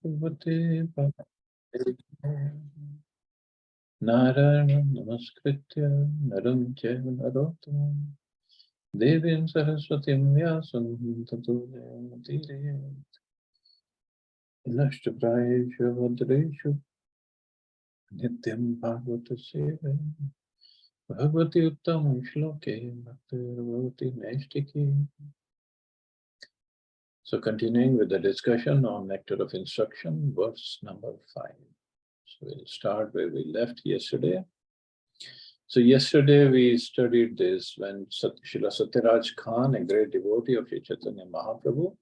Bhagavate Vasudevaya. Narayanam Namaskritya Naram Chaiva Narottamam Devim Saraswatim Vyasam Tato Jayamudiraya. Nashtaprayeshu Bhadreshu Nityam Bhagavata Sevaya. Bhagavati Uttam Shloke Bhakti Naistiki. So continuing with the discussion on Nectar of Instruction, verse number 5. So we'll start where we left yesterday. So yesterday we studied this when Srila Satyaraj Khan, a great devotee of Sri Chaitanya Mahaprabhu,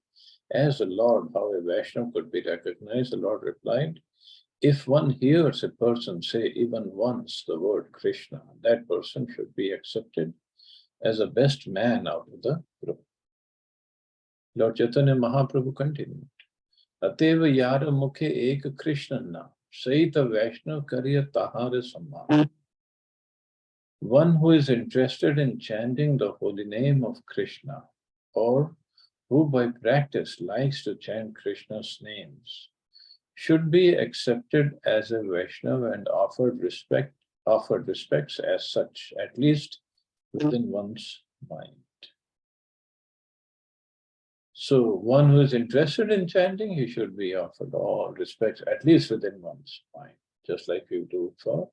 asked the Lord how a Vaishnava could be recognized. The Lord replied, if one hears a person say even once the word Krishna, that person should be accepted as the best man out of the group. Lord Chaitanya Mahaprabhu continued, Ateva yara mukhe ek Krishna na, Saita Vaishnav karya tahare samman. One who is interested in chanting the holy name of Krishna, or who by practice likes to chant Krishna's names, should be accepted as a Vaishnava and offered respects as such, at least within one's mind. So one who is interested in chanting, he should be offered all respects, at least within one's mind, just like we do for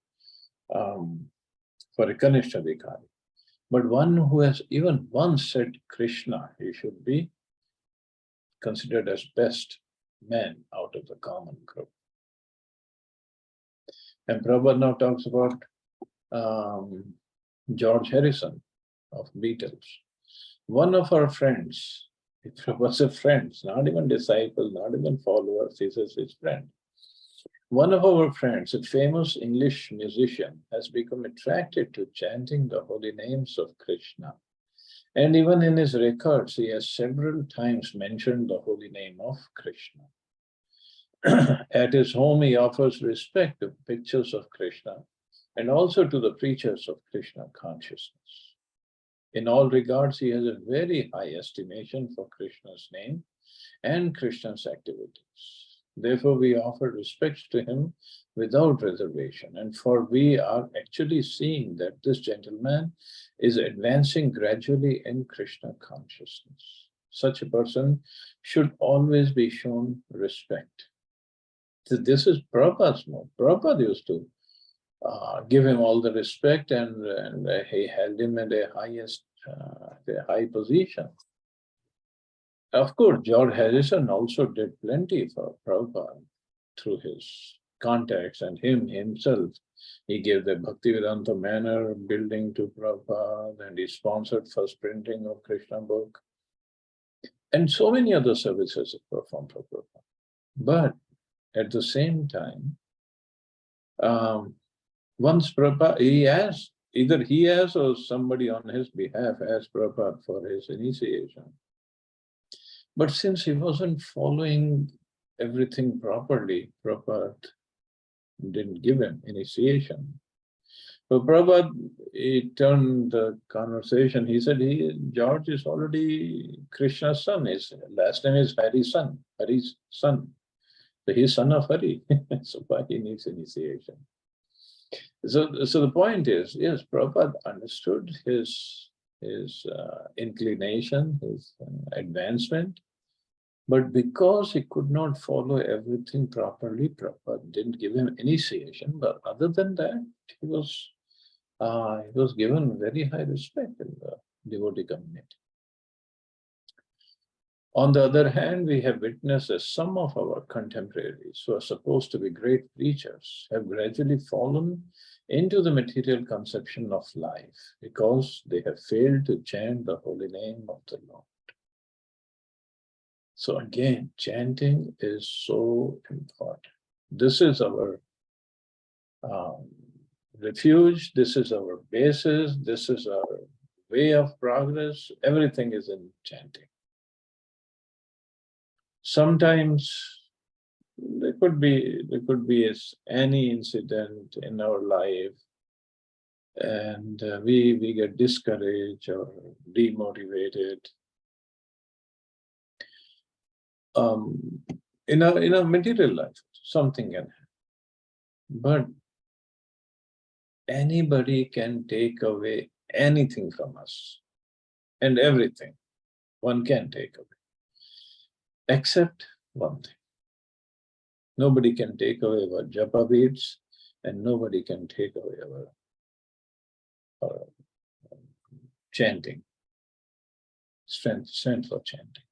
a Kanishta Adhikari. But one who has even once said Krishna, he should be considered as best man out of the common group. And Prabhupada now talks about George Harrison of Beatles. One of our friends, it was a friend, not even disciple, not even followers, he says his friend. One of our friends, a famous English musician, has become attracted to chanting the holy names of Krishna. And even in his records, he has several times mentioned the holy name of Krishna. At his home, he offers respect to pictures of Krishna and also to the preachers of Krishna consciousness. In all regards, he has a very high estimation for Krishna's name and Krishna's activities. Therefore, we offer respects to him without reservation, and for we are actually seeing that this gentleman is advancing gradually in Krishna consciousness. Such a person should always be shown respect. So this is Prabhupada's mode. Prabhupada used to give him all the respect, and he held him at a high position. Of course, George Harrison also did plenty for Prabhupada through his contacts, and himself. He gave the Bhaktivedanta Manor building to Prabhupada, and he sponsored first printing of Krishna book, and so many other services he performed for Prabhupada. But at the same time, once Prabhupada, either he has or somebody on his behalf asked Prabhupada for his initiation. But since he wasn't following everything properly, Prabhupada didn't give him initiation. So Prabhupada, he turned the conversation. He said, George is already Krishna's son. His last name is Hari's son. So he's son of Hari. So why he needs initiation? So the point is, yes, Prabhupada understood his inclination, his advancement, but because he could not follow everything properly, Prabhupada didn't give him initiation. But other than that, he was given very high respect in the devotee community. On the other hand, we have witnessed that some of our contemporaries, who are supposed to be great preachers, have gradually fallen into the material conception of life because they have failed to chant the holy name of the Lord. So again, chanting is so important. This is our refuge, this is our basis, this is our way of progress. Everything is in chanting. Sometimes there could be any incident in our life, and we get discouraged or demotivated. in a material life, something can happen. But anybody can take away anything from us, and everything one can take away, except one thing. Nobody can take away our japa beads, and nobody can take away our chanting, strength for chanting.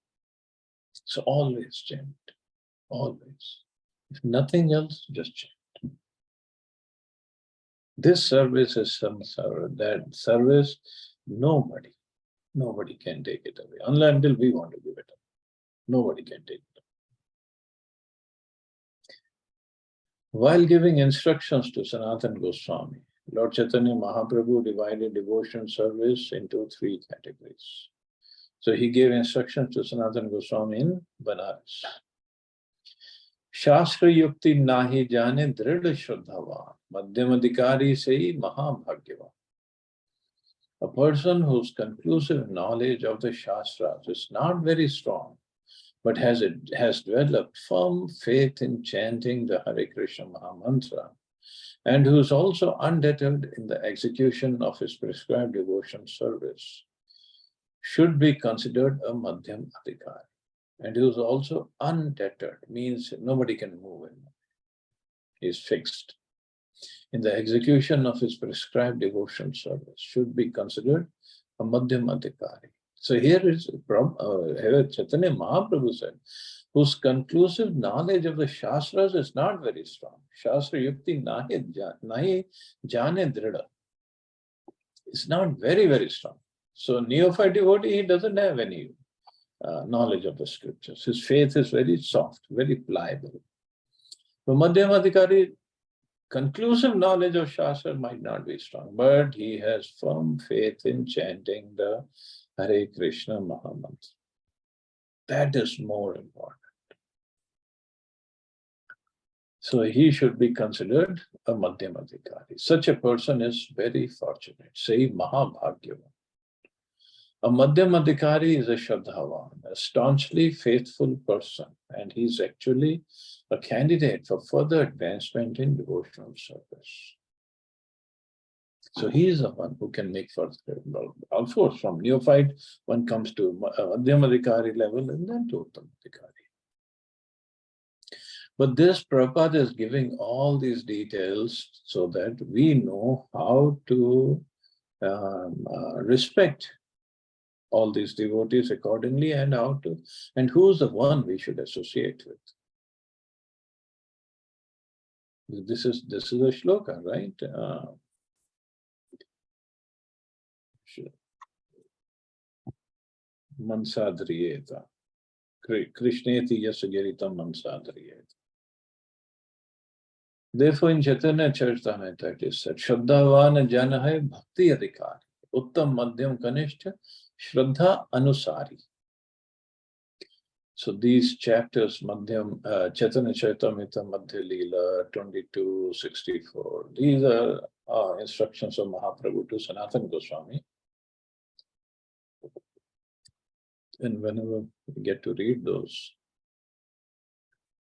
So always chant, always. If nothing else, just chant. This service is some service, that service, nobody can take it away, until we want to give it up. Nobody can take it up. While giving instructions to Sanatana Goswami, Lord Chaitanya Mahaprabhu divided devotion service into 3 categories. So he gave instructions to Sanatana Goswami in Banaras. Shastra yukti nahi jane dridha shraddhavan, madhyam adhikari sei mahabhagyavan. A person whose conclusive knowledge of the Shastras is not very strong, but has developed firm faith in chanting the Hare Krishna Mahamantra, and who is also undeterred in the execution of his prescribed devotion service, should be considered a Madhyam Adhikari. And who is also undeterred, means nobody can move him. He is fixed in the execution of his prescribed devotion service, should be considered a Madhyam Adhikari. So here Chaitanya Mahaprabhu said, whose conclusive knowledge of the Shastras is not very strong. Shastra yukti nahi jane dridha. It's not very, very strong. So neophyte devotee, he doesn't have any knowledge of the scriptures. His faith is very soft, very pliable. The Madhyam Adhikari, conclusive knowledge of Shastra might not be strong, but he has firm faith in chanting the Hare Krishna Mahamantra. That is more important. So he should be considered a Madhyam Adhikari. Such a person is very fortunate. Say Mahabhagyavan. A Madhyam Adhikari is a Shraddhavan, a staunchly faithful person, and he's actually a candidate for further advancement in devotional service. So he is the one who can make further. Of course, from neophyte, one comes to Madhyam Adhikari level and then to Uttam Adhikari. But this Prabhupada is giving all these details so that we know how to respect all these devotees accordingly, and who's the one we should associate with. This is a shloka, right? Mansadriyeta. Krishneti yasagiritam mansadriyeta. Therefore, in Chaitanya Charitamrita it is said, Shraddhavan jana hai bhakti adhikari, uttam madhyam kanishta, Shraddha Anusari. So these chapters, Madhyam, Chaitanya Charitamrita, Madhya Leela, 2264, these are instructions of Mahaprabhu to Sanatana Goswami. And whenever we get to read those,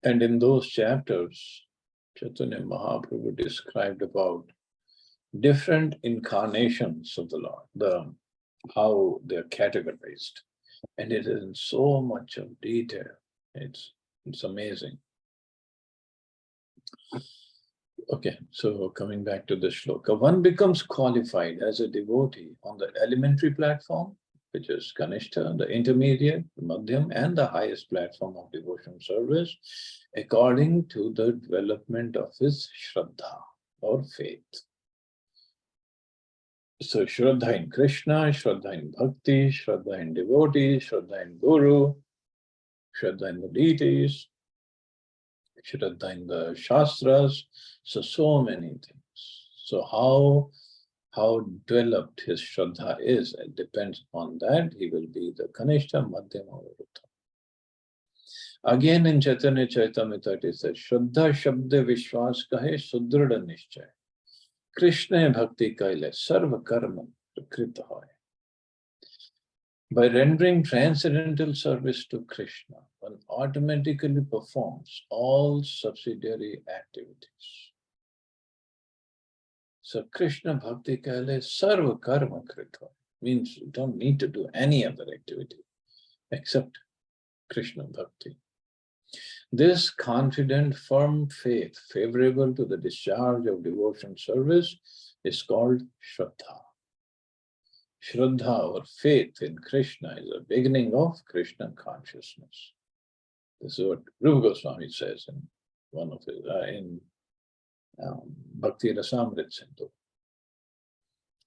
and in those chapters, Chaitanya Mahaprabhu described about different incarnations of the Lord, how they're categorized, and it is in so much of detail. It's amazing. Okay, so coming back to the shloka, one becomes qualified as a devotee on the elementary platform, which is Kanishta, the intermediate, the Madhyam, and the highest platform of devotion service, according to the development of his Shraddha or faith. So Shraddha in Krishna, Shraddha in Bhakti, Shraddha in devotees, Shraddha in Guru, Shraddha in the deities, Shraddha in the Shastras, so many things. So how developed his Shraddha is, it depends on that. He will be the Kanishta, Madhyam, or Uttam. Again in Chaitanya Charitamrita it says, Shraddha Shabda Vishwas Kahe Sudrida Nishchay. Krishna Bhakti Kaile Sarva Karma Krita Hoy. By rendering transcendental service to Krishna, one automatically performs all subsidiary activities. So Krishna Bhakti Kale Sarva Karma Kritva means you don't need to do any other activity except Krishna Bhakti. This confident, firm faith favorable to the discharge of devotion service is called Shraddha. Shraddha or faith in Krishna is a beginning of Krishna consciousness. This is what Rupa Goswami says in one of his, Bhakti Rasamrit Sindhu.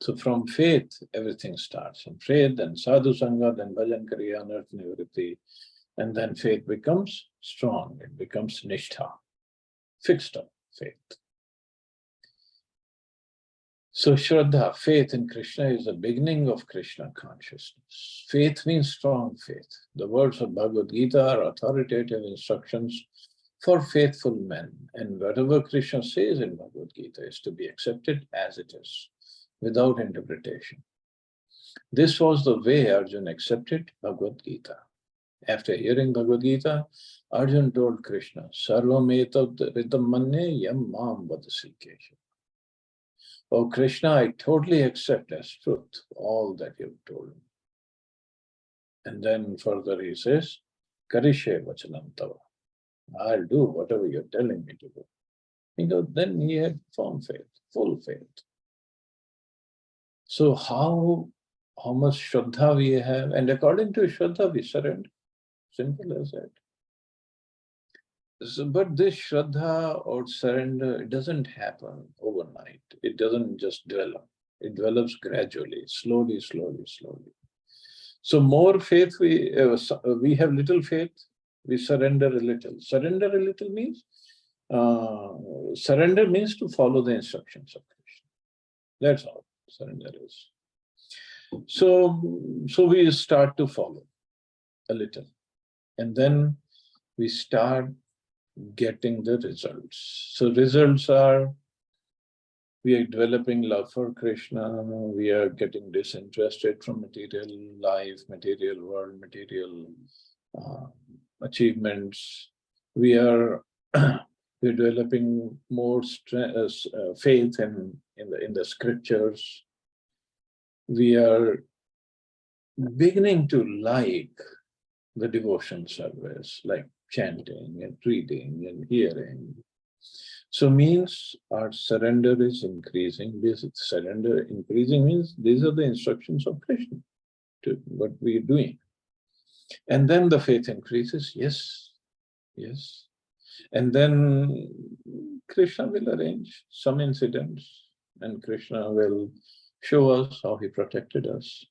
So from faith, everything starts. From faith, then sadhu sangha, then bhajan kariya, anartha nivritti, and then faith becomes strong. It becomes nishtha, fixed up faith. So Shraddha, faith in Krishna, is the beginning of Krishna consciousness. Faith means strong faith. The words of Bhagavad Gita are authoritative instructions for faithful men, and whatever Krishna says in Bhagavad Gita is to be accepted as it is, without interpretation. This was the way Arjuna accepted Bhagavad Gita. After hearing Bhagavad Gita, Arjuna told Krishna, Sarvam etat ritam manne yam mam vadasi kesha. Oh Krishna, I totally accept as truth all that you've told me. And then further he says, Karishe vachanam tava. I'll do whatever you're telling me to do. Then he had firm faith, full faith. So how much Shraddha we have, and according to Shraddha we surrender. Simple as that. So, but this Shraddha or surrender, it doesn't happen overnight. It doesn't just develop. It develops gradually, slowly, slowly, slowly. So more faith, we have little faith, we surrender a little. Surrender a little means, surrender means to follow the instructions of Krishna. That's all surrender is. So we start to follow a little, and then we start getting the results. So results are, we are developing love for Krishna, we are getting disinterested from material life, material world, material achievements. We are we're developing more faith in the scriptures. We are beginning to like the devotion service, like chanting and reading and hearing. So means our surrender is increasing. This surrender increasing means these are the instructions of Krishna to what we are doing. And then the faith increases, yes, yes. And then Krishna will arrange some incidents, and Krishna will show us how he protected us.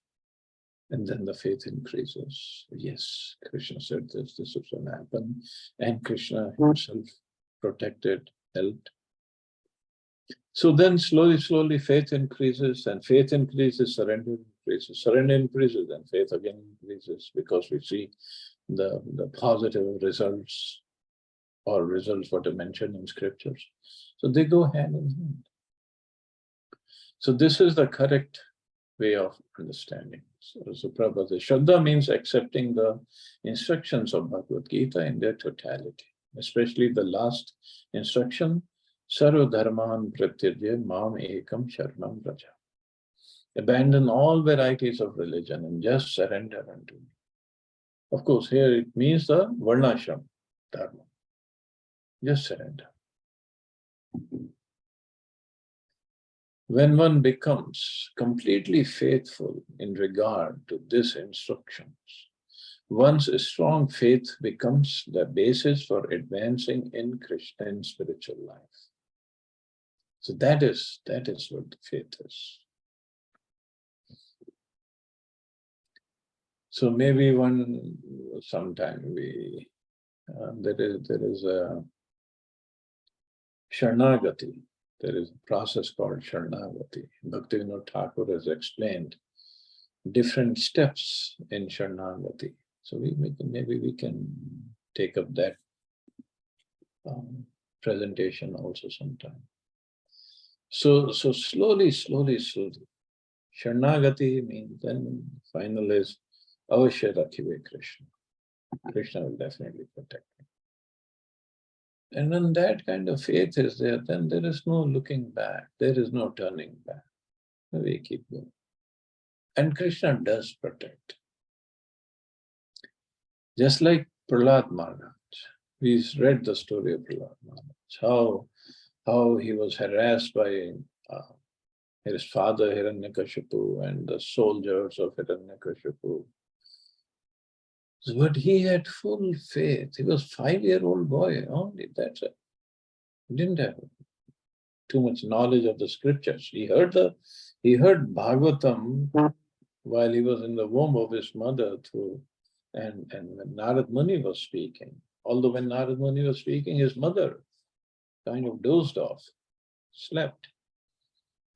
And then the faith increases. Yes, Krishna said this is going to happen. And Krishna himself protected, helped. So then slowly, slowly faith increases, and faith increases, surrender increases, and faith again increases, because we see the positive results, or results what are mentioned in scriptures. So they go hand in hand. So this is the correct way of understanding. So Prabhupada says, Shraddha means accepting the instructions of Bhagavad Gita in their totality, especially the last instruction, Sarva Dharman Pratyajya Mam Ekam Sharanam Vraja. Abandon all varieties of religion and just surrender unto me. Of course, here it means the Varnashram Dharma. Just surrender. When one becomes completely faithful in regard to these instructions, one's strong faith becomes the basis for advancing in Christian spiritual life. So that is what the faith is. So maybe sometime there is a Sharanagati. There is a process called Sharanagati. Bhaktivinoda Thakur has explained different steps in Sharanagati. So maybe we can take up that presentation also sometime. So slowly, slowly, slowly. Sharanagati means then final is Avashya Rakhive Krishna. Krishna will definitely protect him. And when that kind of faith is there, then there is no looking back, there is no turning back. We keep going. And Krishna does protect. Just like Prahlad Maharaj. We read the story of Prahlad Maharaj, how he was harassed by his father Hiranyakashipu and the soldiers of Hiranyakashipu. But he had full faith. He was 5-year-old boy only, that's it. He didn't have too much knowledge of the scriptures. He heard Bhagavatam while he was in the womb of his mother and when Narad Muni was speaking. Although when Narad Muni was speaking, his mother kind of dozed off, slept.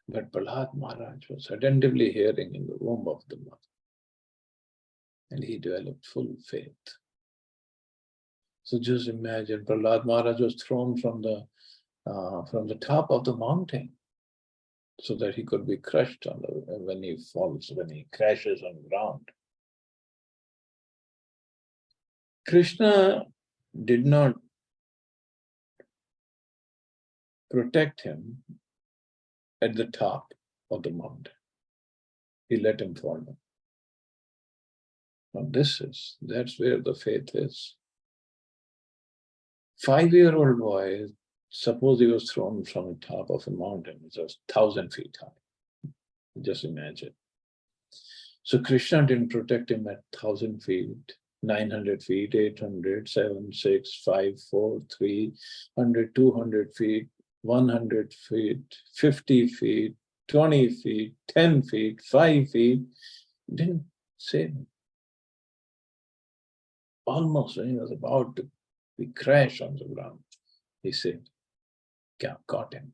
But Prahlad Maharaj was attentively hearing in the womb of the mother. And he developed full faith. So just imagine, Prahlad Maharaj was thrown from the top of the mountain so that he could be crushed when he falls, when he crashes on the ground. Krishna did not protect him at the top of the mountain. He let him fall down. Now that's where the faith is. 5-year-old boy, suppose he was thrown from the top of a mountain, which was 1,000 feet high. Just imagine. So Krishna didn't protect him at 1,000 feet, 900 feet, 800, 7, 6, 5, 4, 3, 100, 200 feet, 100 feet, 50 feet, 20 feet, 10 feet, 5 feet. Didn't save him. Almost when he was about to be crashed on the ground, he said, caught him.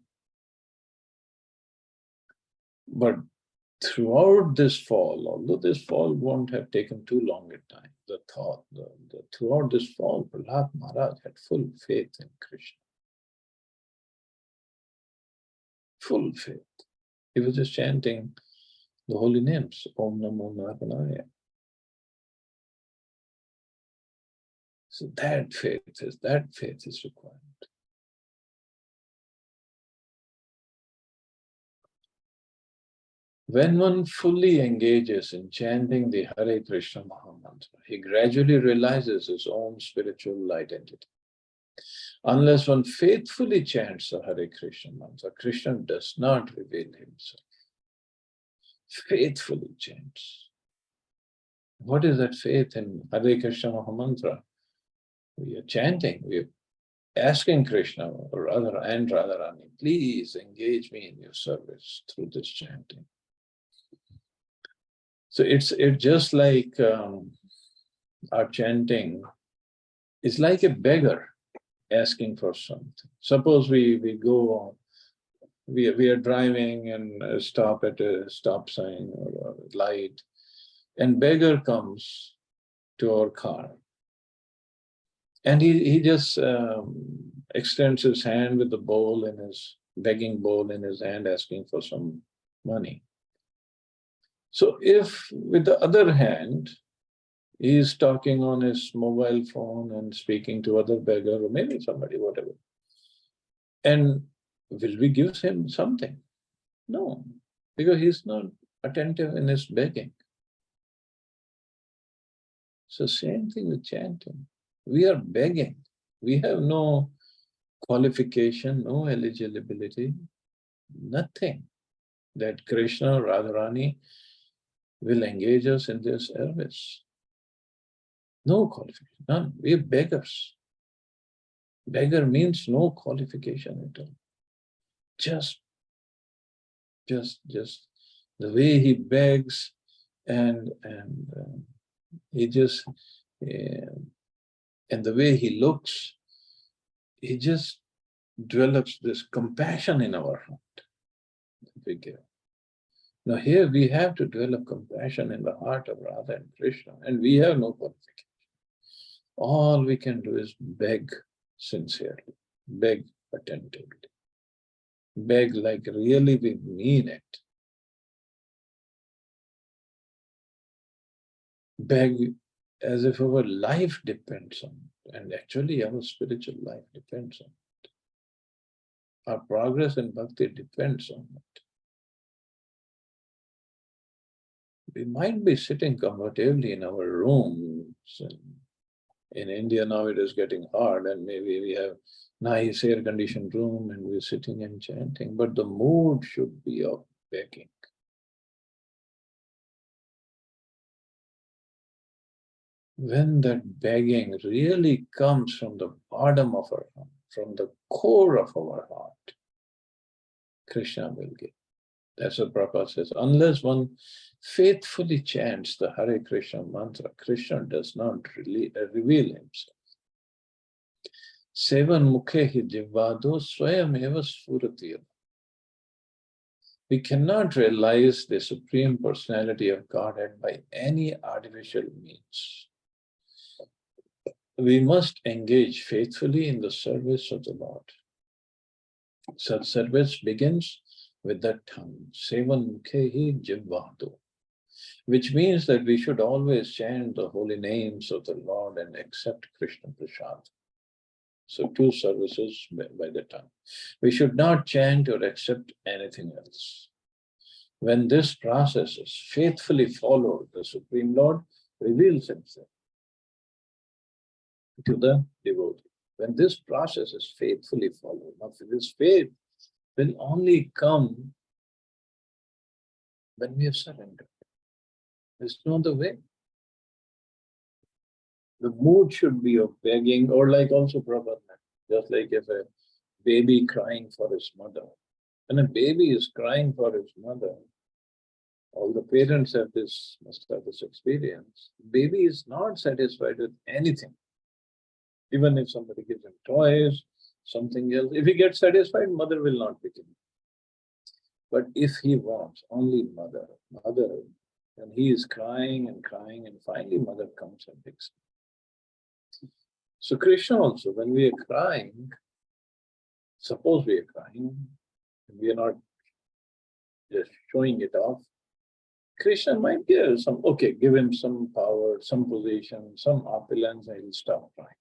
But throughout this fall, although this fall won't have taken too long a time, throughout this fall, Prahlad Maharaj had full faith in Krishna. Full faith. He was just chanting the holy names, Om Namo Narayana. So that faith is required. When one fully engages in chanting the Hare Krishna Mahamantra, he gradually realizes his own spiritual identity. Unless one faithfully chants the Hare Krishna mantra, Krishna does not reveal himself. Faithfully chants. What is that faith in Hare Krishna Mahamantra? We are chanting, we are asking Krishna or Radharani, please engage me in your service through this chanting. So it's just like our chanting is like a beggar asking for something. Suppose we are driving and stop at a stop sign or a light, and beggar comes to our car. And he just extends his hand with the bowl in his, begging bowl in his hand, asking for some money. So if with the other hand, he is talking on his mobile phone and speaking to other beggar or maybe somebody, whatever, and will we give him something? No, because he's not attentive in his begging. So same thing with chanting. We are begging. We have no qualification, no eligibility, nothing that Krishna or Radharani will engage us in their service. No qualification, none. We are beggars. Beggar means no qualification at all. Just the way he begs and he just, and the way he looks, he just develops this compassion in our heart that we give. Now here we have to develop compassion in the heart of Radha and Krishna, and we have no qualification. All we can do is beg sincerely, beg attentively, beg like really we mean it. Beg as if our life depends on it. And actually, our spiritual life depends on it. Our progress in bhakti depends on it. We might be sitting comfortably in our rooms. In India now it is getting hard, and maybe we have nice air-conditioned room and we're sitting and chanting, but the mood should be of begging. When that begging really comes from the bottom of our heart, from the core of our heart, Krishna will give. That's what Prabhupada says. Unless one faithfully chants the Hare Krishna mantra, Krishna does not really reveal himself. Sevan mukhe hi jivvado swayam eva sfurati. We cannot realize the Supreme Personality of Godhead by any artificial means. We must engage faithfully in the service of the Lord. Such service begins with the tongue, Sevan mukhehi jivvado, which means that we should always chant the holy names of the Lord and accept Krishna Prasad. So two services by the tongue. We should not chant or accept anything else. When this process is faithfully followed, the Supreme Lord reveals himself to the devotee. When this process is faithfully followed, now this faith will only come when we have surrendered. There's no other way. The mood should be of begging, or like also Prabhupada, just like if a baby crying for his mother. When a baby is crying for his mother, all the parents must have this experience. Baby is not satisfied with anything. Even if somebody gives him toys, something else, if he gets satisfied, mother will not pick him. But if he wants only mother, and he is crying, and finally mother comes and picks him. So Krishna also, when we are crying, suppose we are crying, we are not just showing it off, Krishna might give him some power, some position, some opulence, and he'll stop crying.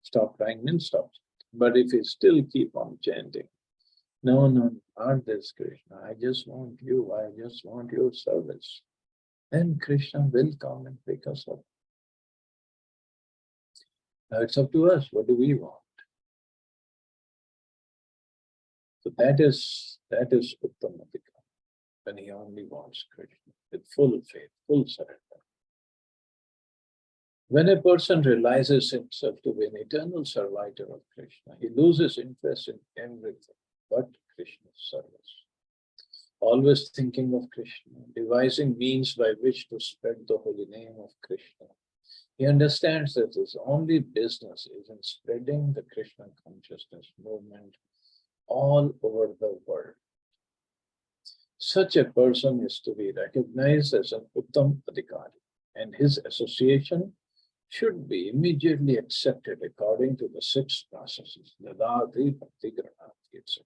Stop crying means stop. But if he still keep on chanting, no, not this Krishna, I just want you, I just want your service, then Krishna will come and pick us up. Now it's up to us, what do we want? So that is Uttamatika, when he only wants Krishna, with full faith, full surrender. When a person realizes himself to be an eternal servitor of Krishna, he loses interest in everything but Krishna's service. Always thinking of Krishna, devising means by which to spread the holy name of Krishna. He understands that his only business is in spreading the Krishna consciousness movement all over the world. Such a person is to be recognized as an Uttam Adhikari, and his association should be immediately accepted according to the 6 processes, Dadati, Bhakti, Granati, etc.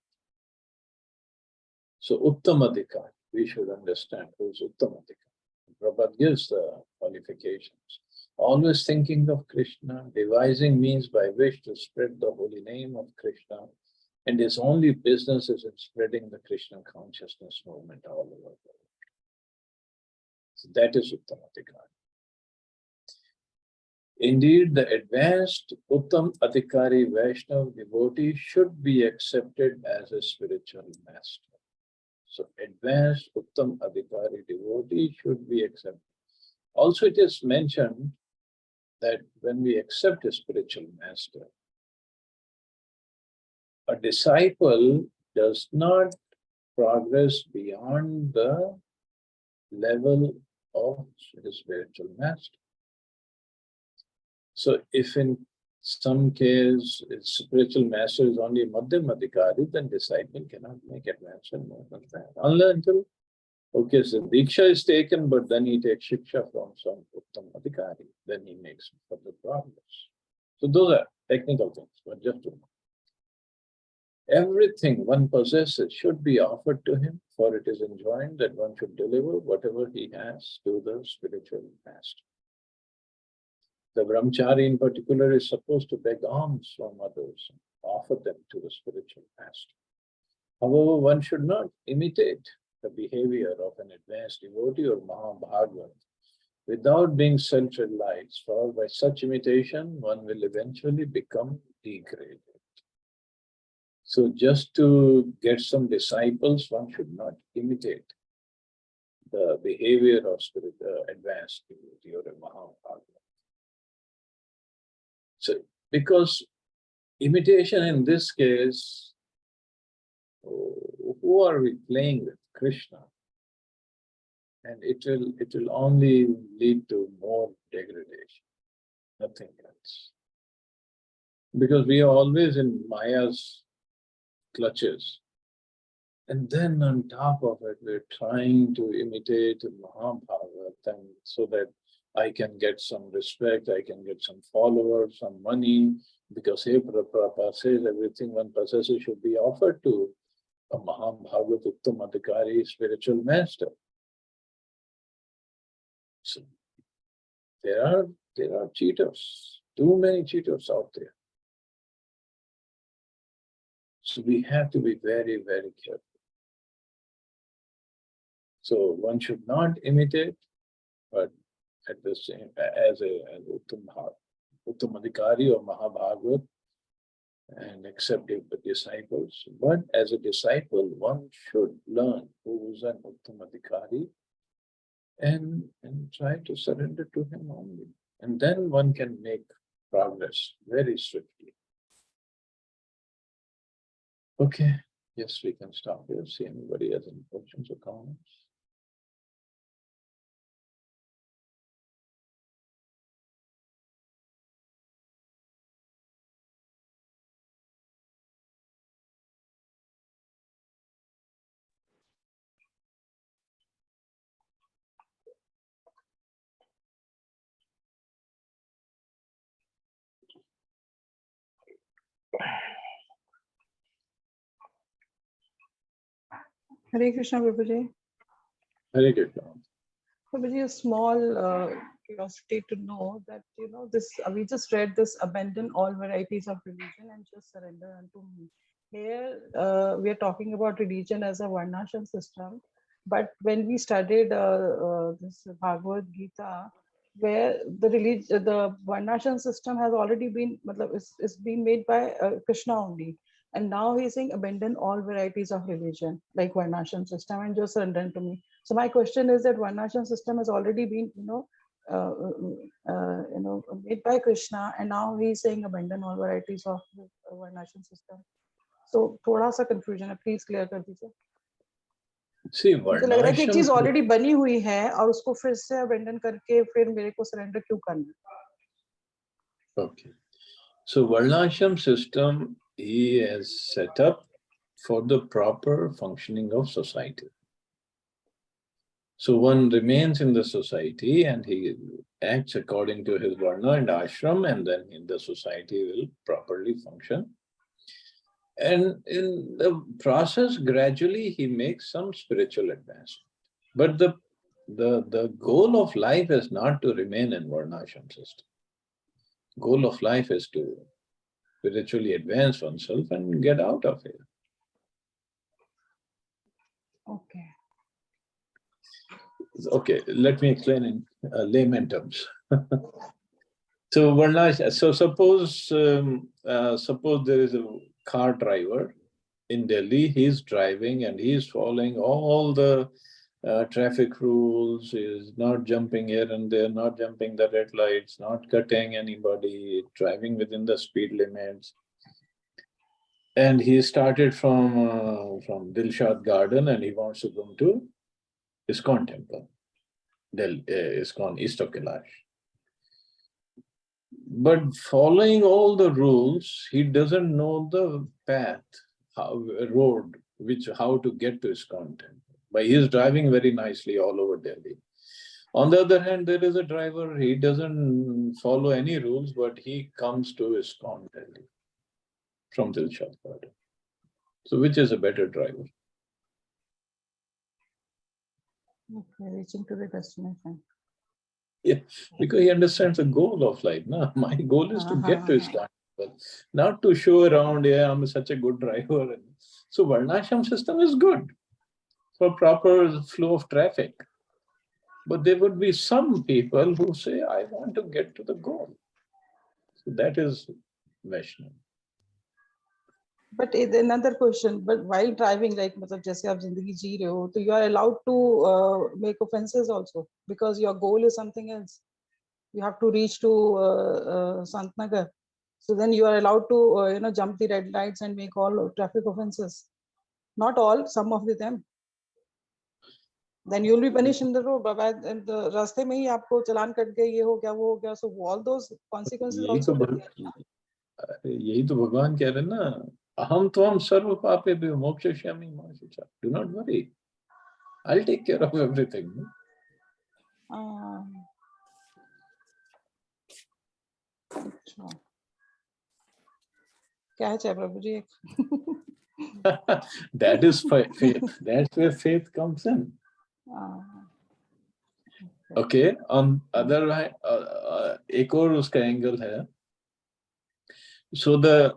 So Uttamadhikari, we should understand who's Uttamadhikari. Prabhupada gives the qualifications. Always thinking of Krishna, devising means by which to spread the holy name of Krishna, and his only business is in spreading the Krishna consciousness movement all over the world. So that is Uttamadhikari. Indeed, the advanced Uttam Adhikari Vaishnava devotee should be accepted as a spiritual master. So advanced Uttam Adhikari devotee should be accepted. Also, it is mentioned that when we accept a spiritual master, a disciple does not progress beyond the level of his spiritual master. So if in some case its spiritual master is only Madhyam Adhikari, then disciple cannot make advancement more than that. Until, okay, so Diksha is taken, but then he takes Shiksha from some Uttam Adhikari, then he makes further progress. So those are technical things, but just to know. Everything one possesses should be offered to him, for it is enjoined that one should deliver whatever he has to the spiritual master. The brahmachari in particular is supposed to beg alms from others and offer them to the spiritual master. However, one should not imitate the behavior of an advanced devotee or Mahabhagavat without being self-realized, for by such imitation, one will eventually become degraded. So just to get some disciples, one should not imitate the behavior of advanced devotee or a Mahabhagavat. So, because imitation in this case, who are we playing with? Krishna. And it will only lead to more degradation, nothing else. Because we are always in Maya's clutches. And then on top of it, we're trying to imitate Mahabhagavat, and so that I can get some respect, I can get some followers, some money, because hey, Prabhupada says everything one possesses should be offered to a Mahabhagavat Uttamadhikari spiritual master. So there are cheaters, too many cheaters out there. So we have to be very, very careful. So one should not imitate, but at the same as Uttamadhikari or Mahabhagavat and accept the disciples. But as a disciple, one should learn who is an Uttamadhikari and try to surrender to him only. And then one can make progress very swiftly. Okay, yes, we can stop here. See anybody has any questions or comments? Hare Krishna, Prabhuji. Very good. Prabhuji, a small curiosity to know that, this we just read this: abandon all varieties of religion and just surrender unto me. Here, we are talking about religion as a varnashram system. But when we studied this Bhagavad Gita, where the varnashram system has already been, it's been made by Krishna only. And now he's saying abandon all varieties of religion, like varnashram system, and just surrender to me. So my question is that varnashram system has already been, made by Krishna, and now he's saying abandon all varieties of varnashram system. So थोड़ा सा confusion है, please clear कर दीजिए. See, मुझे लग रहा है कि चीज already बनी हुई है और उसको फिर से abandon करके फिर मेरे को surrender क्यों करना? Okay. So Varnashram system he has set up for the proper functioning of society. So one remains in the society and he acts according to his Varna and Ashram, and then in the society will properly function. And in the process, gradually he makes some spiritual advancement. But the goal of life is not to remain in Varnashram system. Goal of life is to spiritually advance oneself and get out of here. Okay. Okay, let me explain in layman terms. So Varnashram. So suppose there is a car driver in Delhi. He's driving and he's following all the traffic rules. He's not jumping here and there, not jumping the red lights, not cutting anybody, driving within the speed limits. And he started from Dilshad Garden and he wants to go to ISKCON temple, ISKCON, east of Kailash. But following all the rules, he doesn't know the path, how to get to ISKCON temple. But he is driving very nicely all over Delhi. On the other hand, there is a driver, he doesn't follow any rules, but he comes to ISKCON Delhi from Dilshad Garden. So which is a better driver? Okay, reaching to the destination. Yeah, because he understands the goal of life. No, my goal is to get to ISKCON temple, not to show around. Yeah, I'm such a good driver. So Varnashram system is good for proper flow of traffic. But there would be some people who say, I want to get to the goal. So that is Vaishnav. But another question, but while driving, like मतलब जैसे आप जिंदगी जी रहे हो, तो you are allowed to make offenses also because your goal is something else. You have to reach to Santnagar. So then you are allowed to jump the red lights and make all traffic offenses. Not all, some of them. Then you will be punished in the road. But in the रास्ते में ही आपको चालान cut गए, ये हो गया, वो हो गया. So all those consequences यही also. यही तो भगवान कह रहे हैं ना, अहम त्वं सर्व पापेभ्यो मोक्षयिष्यामि मा शुचः. Do not worry, I'll take care of everything. अच्छा, क्या है प्रभु जी? That is faith. That's where faith comes in. Okay. On other hand, एक और उसका एंगल है. So the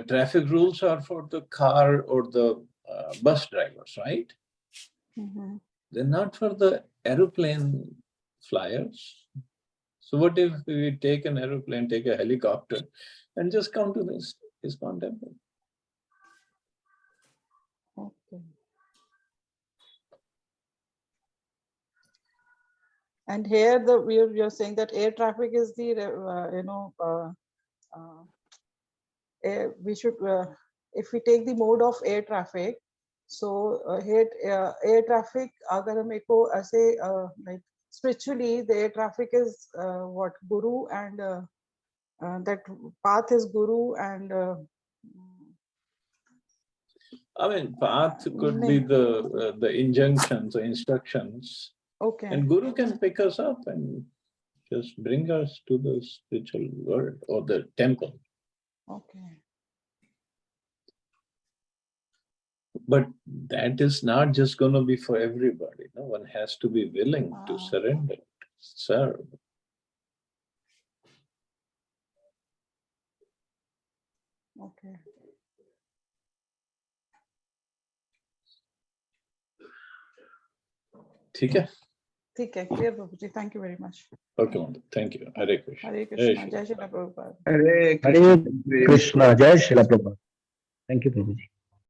traffic rules are for the car or the bus drivers, right? They're not for the aeroplane flyers. So what if we take an aeroplane, take a helicopter, and just come to this ISKCON temple? Okay. And here you're saying that air traffic is the we should if we take the mode of air traffic, so here air traffic agar hum eko aise like spiritually the air traffic is what guru and that path is guru and I mean, path could be the injunctions, the instructions. Okay. And Guru can pick us up and just bring us to the spiritual world or the temple. Okay. But that is not just going to be for everybody. No, one has to be willing to surrender, serve. Okay. ठीक है? ठीक है, clear Prabhu ji. Thank you very much. Okay, thank you. Hare Krishna. Hare Krishna. Jai Shri Prabhupada. Hare Krishna. Jai Shri Prabhupada. Thank you, Prabhuji.